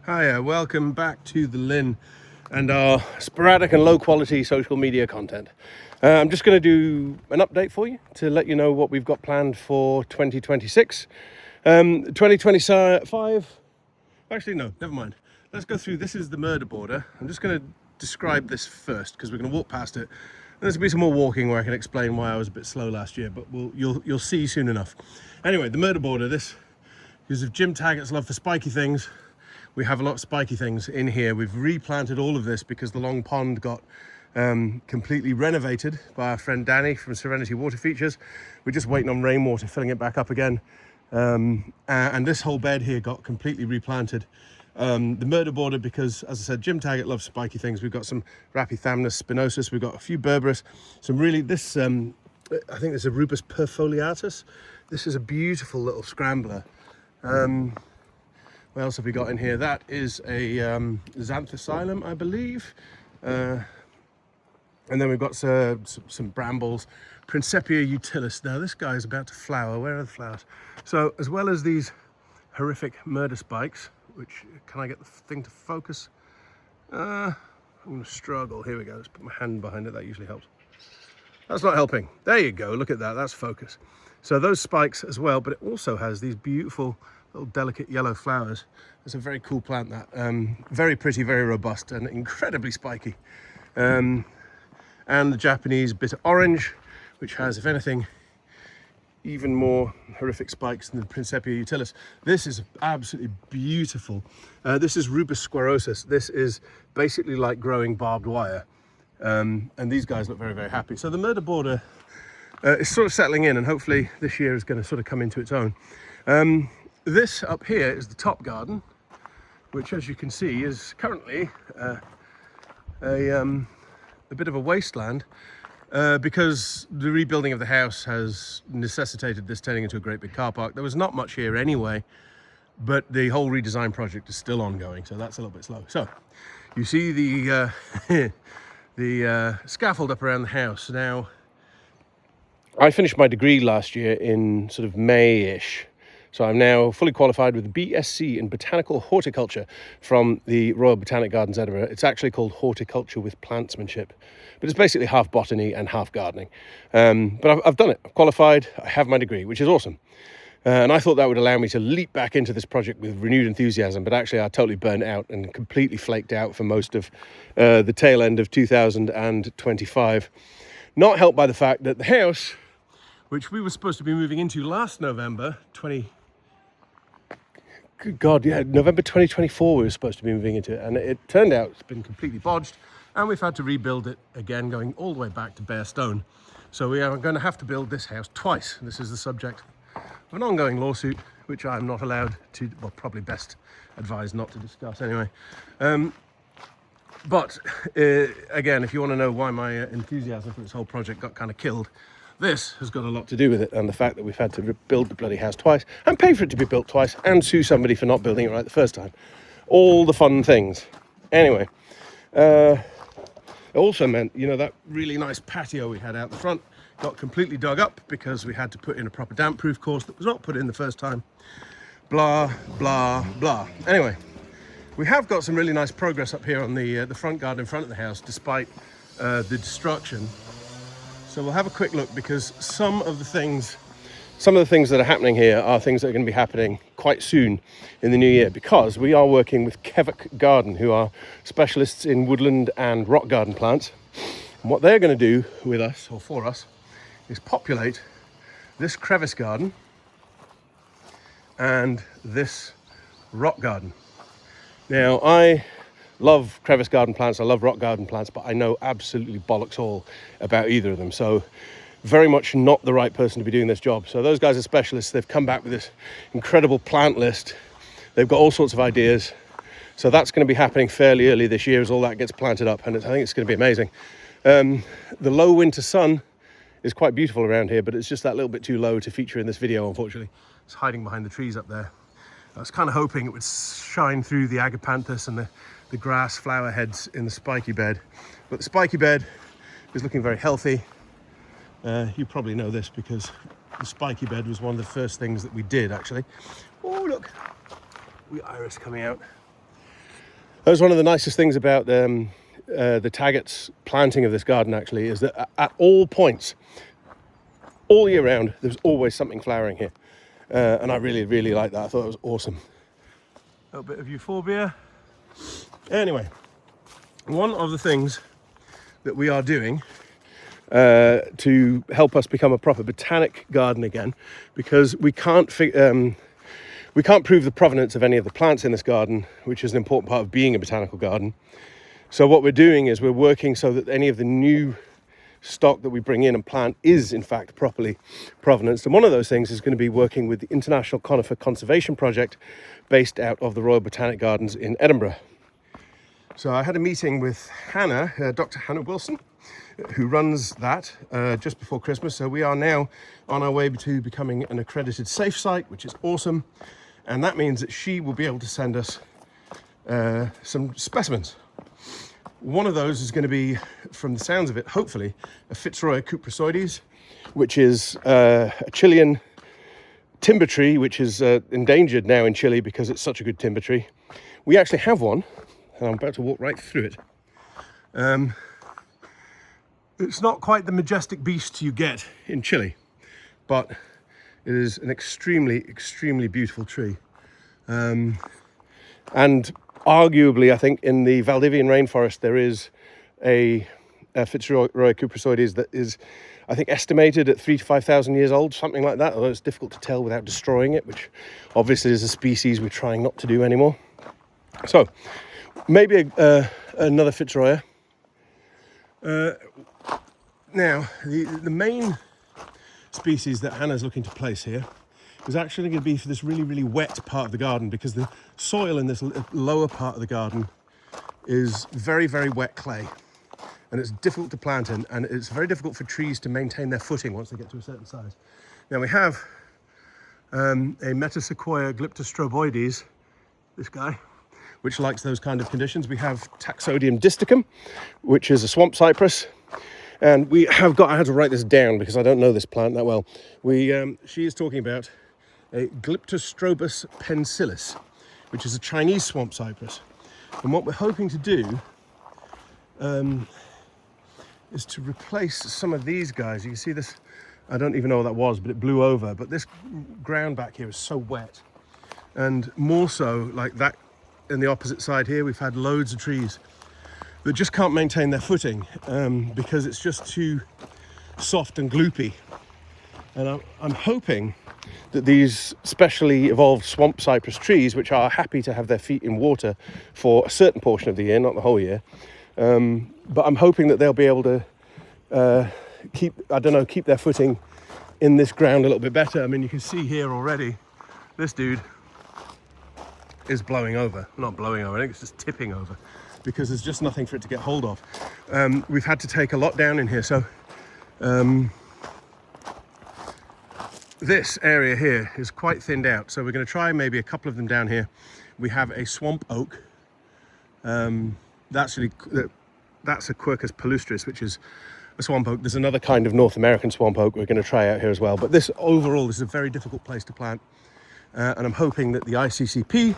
Hiya, welcome back to the Linn and our sporadic and low quality social media content. I'm just going to do an update for you to let you know what we've got planned for 2026. 2025, actually no, never mind. Let's go through, this is the murder border. I'm just going to describe this first because we're going to walk past it. And there's going to be some more walking where I can explain why I was a bit slow last year, but you'll see soon enough. Anyway, the murder border, this, because of Jim Taggart's love for spiky things, we have a lot of spiky things in here. We've replanted all of this because the long pond got completely renovated by our friend Danny from Serenity Water Features. We're just waiting on rainwater, filling it back up again. And this whole bed here got completely replanted. The murder border, because as I said, Jim Taggart loves spiky things. We've got some Rapithamnus spinosus, we've got a few berberis, some really, this, I think there's a Rubus perfoliatus. This is a beautiful little scrambler. What else have we got in here? That is a xanthocylum, I believe. And then we've got some brambles. Principia utilis. Now this guy is about to flower. Where are the flowers? So as well as these horrific murder spikes, which, can I get the thing to focus? I'm gonna struggle. Here we go. Let's put my hand behind it. That usually helps. That's not helping. There you go. Look at that. That's focus. So those spikes as well, but it also has these beautiful little delicate yellow flowers. It's a very cool plant, that very pretty, very robust, and incredibly spiky. And the Japanese bitter orange, which has, if anything, even more horrific spikes than the Principia utilis. This is absolutely beautiful. This is Rubus squarosus. This is basically like growing barbed wire. And these guys look very, very happy. So the murder border is sort of settling in, and hopefully this year is going to sort of come into its own. This up here is the top garden, which, as you can see, is currently a bit of a wasteland because the rebuilding of the house has necessitated this turning into a great big car park. There was not much here anyway, but the whole redesign project is still ongoing, so that's a little bit slow. So you see the the scaffold up around the house. Now, I finished my degree last year in sort of May-ish. So I'm now fully qualified with a BSc in Botanical Horticulture from the Royal Botanic Gardens Edinburgh. It's actually called Horticulture with Plantsmanship, but it's basically half botany and half gardening. But I've done it. I've qualified. I have my degree, which is awesome. And I thought that would allow me to leap back into this project with renewed enthusiasm, but actually I totally burnt out and completely flaked out for most of the tail end of 2025. Not helped by the fact that the house, which we were supposed to be moving into last November, November 2024 we were supposed to be moving into it, and it turned out it's been completely bodged, and we've had to rebuild it again, going all the way back to bare stone. So we are going to have to build this house twice. This is the subject of an ongoing lawsuit, which I'm not allowed to, well, probably best advised not to discuss anyway. But again, if you want to know why my enthusiasm for this whole project got kind of killed, this has got a lot to do with it, and the fact that we've had to rebuild the bloody house twice and pay for it to be built twice and sue somebody for not building it right the first time. All the fun things. Anyway, it also meant, you know, that really nice patio we had out the front got completely dug up because we had to put in a proper damp-proof course that was not put in the first time. Blah, blah, blah. Anyway, we have got some really nice progress up here on the front garden in front of the house, despite the destruction. So we'll have a quick look, because some of the things that are happening here are things that are going to be happening quite soon in the new year, because we are working with Kevock Garden, who are specialists in woodland and rock garden plants. And what they're going to do with us, or for us, is populate this crevice garden and this rock garden. Now, I love crevice garden plants, I love rock garden plants, but I know absolutely bollocks all about either of them. So very much not the right person to be doing this job. So those guys are specialists. They've come back with this incredible plant list. They've got all sorts of ideas. So that's going to be happening fairly early this year as all that gets planted up. And I think it's going to be amazing. The low winter sun is quite beautiful around here, but it's just that little bit too low to feature in this video, unfortunately. It's hiding behind the trees up there. I was kind of hoping it would shine through the agapanthus and the grass flower heads in the spiky bed, but the spiky bed is looking very healthy. You probably know this because the spiky bed was one of the first things that we did, actually. Oh, look, wee iris coming out. That was one of the nicest things about the Taggart's planting of this garden, actually, is that at all points, all year round, there's always something flowering here. And I really, really like that. I thought it was awesome. A little bit of euphorbia. Anyway, one of the things that we are doing to help us become a proper botanic garden again, because we can't prove the provenance of any of the plants in this garden, which is an important part of being a botanical garden. So what we're doing is we're working so that any of the new stock that we bring in and plant is in fact properly provenanced. And one of those things is going to be working with the International Conifer Conservation Project based out of the Royal Botanic Gardens in Edinburgh. So I had a meeting with Hannah, Dr. Hannah Wilson, who runs that just before Christmas. So we are now on our way to becoming an accredited safe site, which is awesome. And that means that she will be able to send us some specimens. One of those is going to be, from the sounds of it, hopefully, a Fitzroy cuprossoides, which is a Chilean timber tree, which is endangered now in Chile because it's such a good timber tree. We actually have one, and I'm about to walk right through it. It's not quite the majestic beast you get in Chile, but it is an extremely, extremely beautiful tree. And arguably, I think, in the Valdivian rainforest, there is a Fitzroy cuprossoides that is, I think, estimated at 3,000 to 5,000 years old, something like that, although it's difficult to tell without destroying it, which obviously is a species we're trying not to do anymore. So, maybe another Fitzroy. Now, the main species that Hannah's looking to place here is actually going to be for this really, really wet part of the garden, because the soil in this lower part of the garden is very, very wet clay, and it's difficult to plant in, and it's very difficult for trees to maintain their footing once they get to a certain size. Now we have a Metasequoia glyptostroboides, this guy, which likes those kind of conditions. We have Taxodium disticum, which is a swamp cypress. And we have got, I had to write this down because I don't know this plant that well. She is talking about a Glyptostrobus pensilis, which is a Chinese swamp cypress. And what we're hoping to do is to replace some of these guys. You can see this, I don't even know what that was, but it blew over. But this ground back here is so wet. And more so, like that in the opposite side here, we've had loads of trees that just can't maintain their footing because it's just too soft and gloopy. And I'm hoping that these specially evolved swamp cypress trees, which are happy to have their feet in water for a certain portion of the year, not the whole year, but I'm hoping that they'll be able to keep their footing in this ground a little bit better. I mean, you can see here already, this dude is blowing over. Not blowing over, I think it's just tipping over, because there's just nothing for it to get hold of. We've had to take a lot down in here, so this area here is quite thinned out, so we're going to try maybe a couple of them down here. We have a swamp oak. That's a Quercus palustris, which is a swamp oak. There's another kind of North American swamp oak we're going to try out here as well. But this overall is a very difficult place to plant, and I'm hoping that the ICCP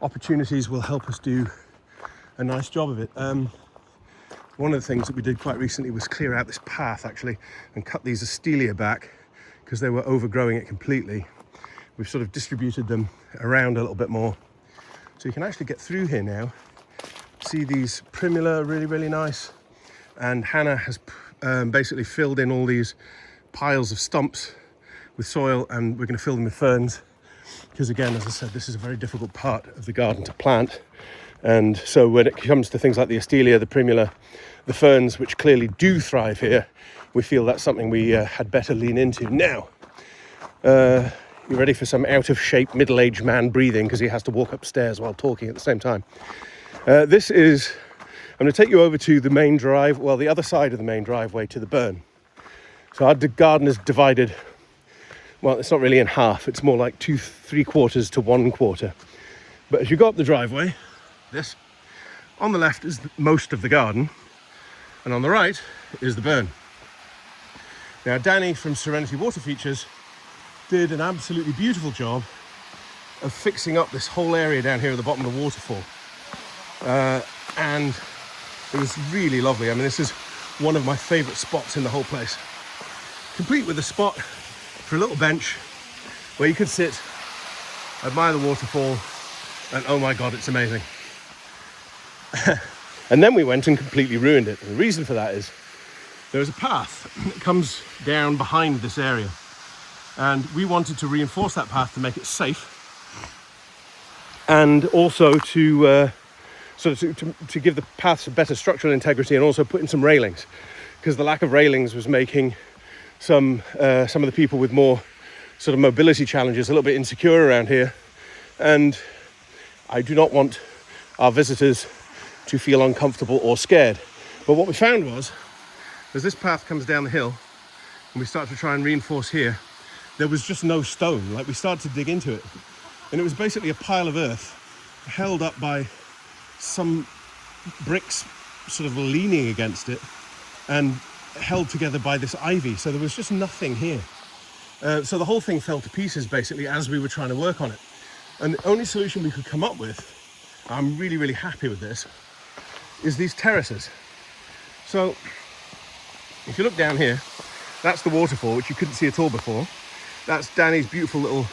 opportunities will help us do a nice job of it. One of the things that we did quite recently was clear out this path actually and cut these Astelia back because they were overgrowing it completely. We've sort of distributed them around a little bit more, so you can actually get through here now. See these primula, really, really nice. And Hannah has basically filled in all these piles of stumps with soil, and we're going to fill them with ferns because, again, as I said, this is a very difficult part of the garden to plant. And so when it comes to things like the Astelia, the primula, the ferns, which clearly do thrive here, we feel that's something we had better lean into. Now, you ready for some out-of-shape middle-aged man breathing because he has to walk upstairs while talking at the same time? I'm going to take you over to the main drive, well, the other side of the main driveway to the burn. So our garden is divided, well, it's not really in half, it's more like 3/4 to 1/4. But as you go up the driveway, this, on the left is most of the garden, and on the right is the burn. Now, Danny from Serenity Water Features did an absolutely beautiful job of fixing up this whole area down here at the bottom of the waterfall. and it was really lovely. I mean, this is one of my favorite spots in the whole place, complete with a spot for a little bench where you could sit, admire the waterfall, and oh my god, it's amazing. And then we went and completely ruined it. And the reason for that is there is a path that comes down behind this area, and we wanted to reinforce that path to make it safe, and also to give the paths a better structural integrity, and also put in some railings, because the lack of railings was making some of the people with more sort of mobility challenges a little bit insecure around here, and I do not want our visitors to feel uncomfortable or scared. But what we found was, as this path comes down the hill and we start to try and reinforce here, there was just no stone. Like, we started to dig into it, and it was basically a pile of earth held up by some bricks sort of leaning against it and held together by this ivy. So there was just nothing here. So the whole thing fell to pieces basically as we were trying to work on it. And the only solution we could come up with, I'm really, really happy with this, is these terraces. So if you look down here, that's the waterfall, which you couldn't see at all before. That's Danny's beautiful little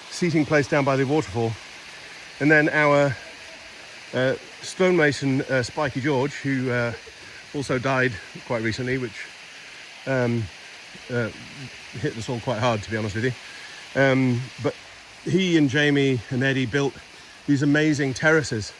seating place down by the waterfall. And then our stonemason, Spiky George, who also died quite recently, which hit us all quite hard, to be honest with you. But he and Jamie and Eddie built these amazing terraces.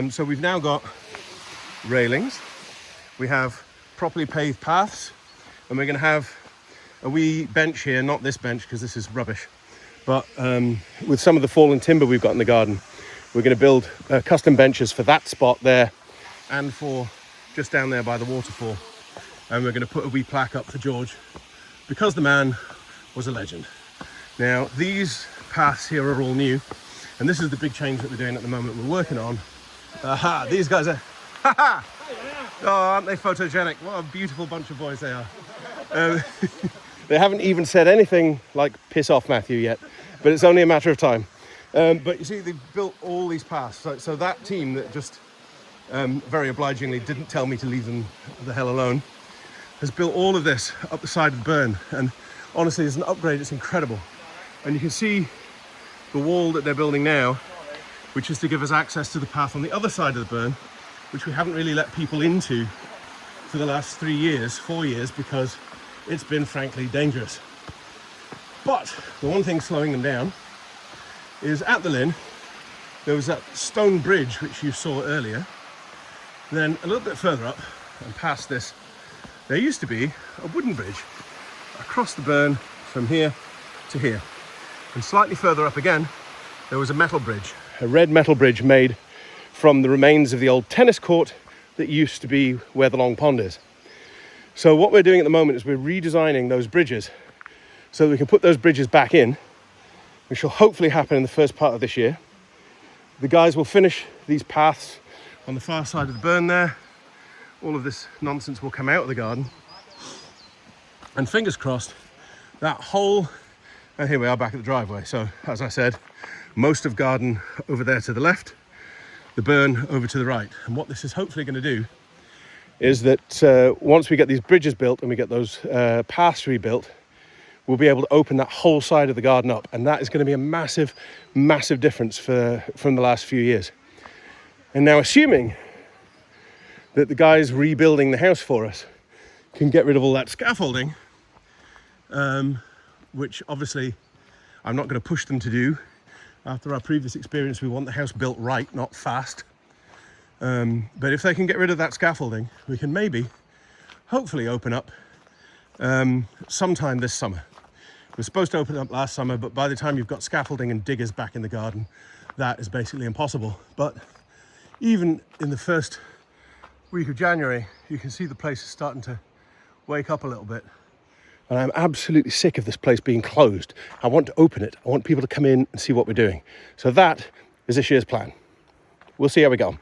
So we've now got railings, we have properly paved paths, and we're going to have a wee bench here, not this bench because this is rubbish, but with some of the fallen timber we've got in the garden, we're going to build custom benches for that spot there and for just down there by the waterfall. And we're going to put a wee plaque up for George, because the man was a legend. Now, these paths here are all new, and this is the big change that we're doing at the moment. We're working on, these guys are, oh, aren't they photogenic? What a beautiful bunch of boys they are. They haven't even said anything like piss off Matthew yet, but it's only a matter of time. But you see, they've built all these paths. So that team that just very obligingly didn't tell me to leave them the hell alone has built all of this up the side of the burn. And honestly, as an upgrade, it's incredible. And you can see the wall that they're building now, which is to give us access to the path on the other side of the burn, which we haven't really let people into for the last 4 years, because it's been frankly dangerous. But the one thing slowing them down is at the Linn, there was that stone bridge which you saw earlier. Then a little bit further up and past this, there used to be a wooden bridge across the burn from here to here. And slightly further up again, there was a metal bridge, a red metal bridge made from the remains of the old tennis court that used to be where the long pond is. So what we're doing at the moment is we're redesigning those bridges so that we can put those bridges back in, which will hopefully happen in the first part of this year. The guys will finish these paths on the far side of the burn there. All of this nonsense will come out of the garden. And fingers crossed, that whole, and here we are back at the driveway. So as I said, most of garden over there to the left, the burn over to the right. And what this is hopefully going to do is that once we get these bridges built and we get those paths rebuilt, we'll be able to open that whole side of the garden up. And that is going to be a massive, massive difference from the last few years. And now, assuming that the guys rebuilding the house for us can get rid of all that scaffolding, which obviously I'm not going to push them to do. After our previous experience, we want the house built right, not fast. But if they can get rid of that scaffolding, we can maybe, hopefully, open up sometime this summer. We're supposed to open up last summer, but by the time you've got scaffolding and diggers back in the garden, that is basically impossible. But even in the first week of January, you can see the place is starting to wake up a little bit. And I'm absolutely sick of this place being closed. I want to open it. I want people to come in and see what we're doing. So that is this year's plan. We'll see how we go.